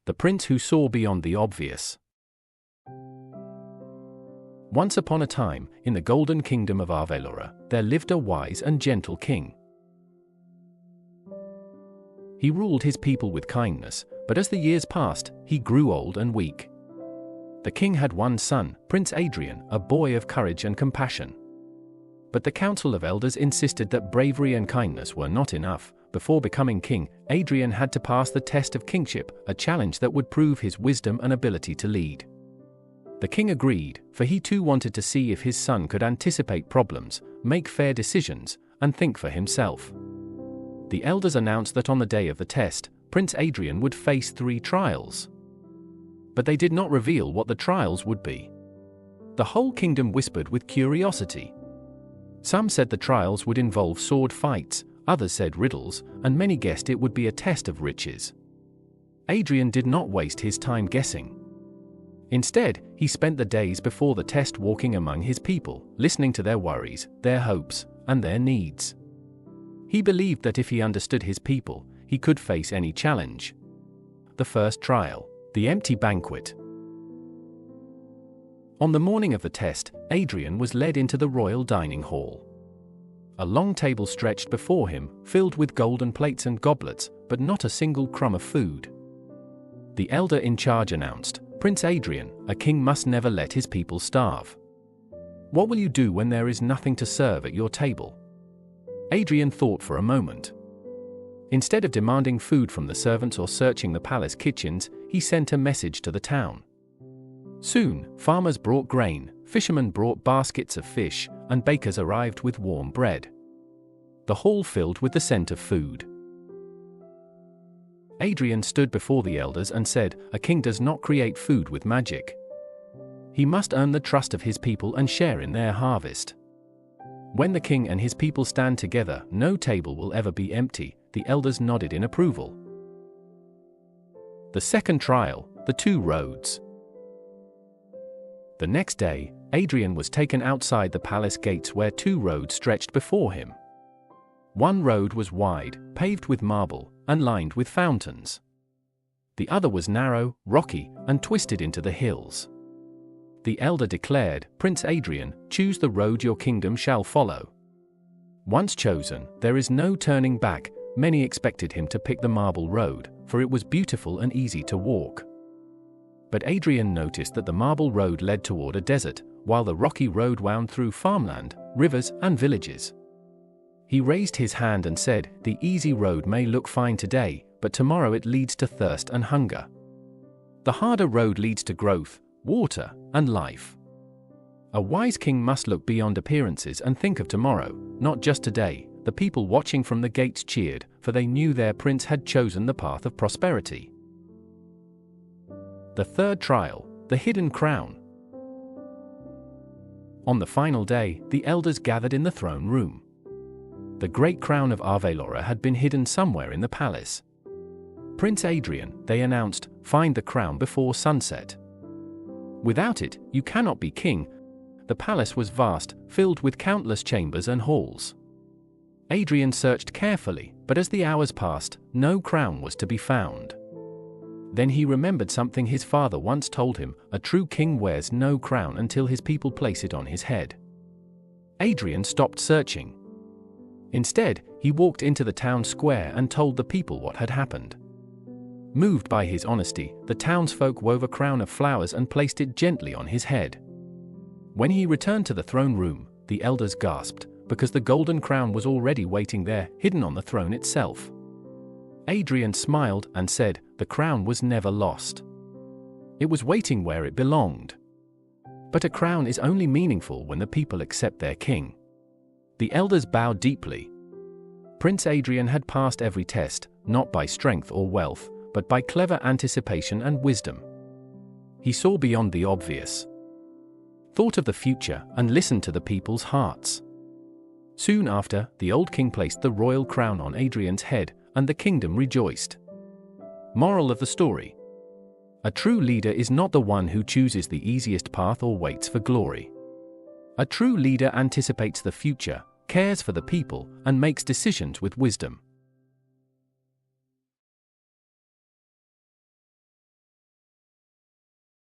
The Prince Who Saw Beyond the Obvious. Once upon a time, in the Golden Kingdom of Arvelora, there lived a wise and gentle king. He ruled his people with kindness, but as the years passed, he grew old and weak. The king had one son, Prince Adrian, a boy of courage and compassion. But the council of elders insisted that bravery and kindness were not enough. Before becoming king, Adrian had to pass the test of kingship, a challenge that would prove his wisdom and ability to lead. The king agreed, for he too wanted to see if his son could anticipate problems, make fair decisions, and think for himself. The elders announced that on the day of the test, Prince Adrian would face 3 trials. But they did not reveal what the trials would be. The whole kingdom whispered with curiosity. Some said the trials would involve sword fights, others said riddles, and many guessed it would be a test of riches. Adrian did not waste his time guessing. Instead, he spent the days before the test walking among his people, listening to their worries, their hopes, and their needs. He believed that if he understood his people, he could face any challenge. The first trial, the empty banquet. On the morning of the test, Adrian was led into the royal dining hall. A long table stretched before him, filled with golden plates and goblets, but not a single crumb of food. The elder in charge announced, "Prince Adrian, a king must never let his people starve. What will you do when there is nothing to serve at your table?" Adrian thought for a moment. Instead of demanding food from the servants or searching the palace kitchens, he sent a message to the town. Soon, farmers brought grain, fishermen brought baskets of fish, and bakers arrived with warm bread. The hall filled with the scent of food. Adrian stood before the elders and said, "A king does not create food with magic. He must earn the trust of his people and share in their harvest. When the king and his people stand together, no table will ever be empty." The elders nodded in approval. The second trial, the 2 roads. The next day, Adrian was taken outside the palace gates where 2 roads stretched before him. One road was wide, paved with marble, and lined with fountains. The other was narrow, rocky, and twisted into the hills. The elder declared, "Prince Adrian, choose the road your kingdom shall follow." Once chosen, there is no turning back. Many expected him to pick the marble road, for it was beautiful and easy to walk. But Adrian noticed that the marble road led toward a desert, while the rocky road wound through farmland, rivers, and villages. He raised his hand and said, "The easy road may look fine today, but tomorrow it leads to thirst and hunger. The harder road leads to growth, water, and life." A wise king must look beyond appearances and think of tomorrow, not just today. The people watching from the gates cheered, for they knew their prince had chosen the path of prosperity. The third trial, the hidden crown. On the final day, the elders gathered in the throne room. The great crown of Arvelora had been hidden somewhere in the palace. "Prince Adrian," they announced, "find the crown before sunset. Without it, you cannot be king." The palace was vast, filled with countless chambers and halls. Adrian searched carefully, but as the hours passed, no crown was to be found. Then he remembered something his father once told him: a true king wears no crown until his people place it on his head. Adrian stopped searching. Instead, he walked into the town square and told the people what had happened. Moved by his honesty, the townsfolk wove a crown of flowers and placed it gently on his head. When he returned to the throne room, the elders gasped, because the golden crown was already waiting there, hidden on the throne itself. Adrian smiled and said, "The crown was never lost. It was waiting where it belonged." But a crown is only meaningful when the people accept their king. The elders bowed deeply. Prince Adrian had passed every test, not by strength or wealth, but by clever anticipation and wisdom. He saw beyond the obvious, thought of the future, and listened to the people's hearts. Soon after, the old king placed the royal crown on Adrian's head, and the kingdom rejoiced. Moral of the story: a true leader is not the one who chooses the easiest path or waits for glory. A true leader anticipates the future, cares for the people, and makes decisions with wisdom.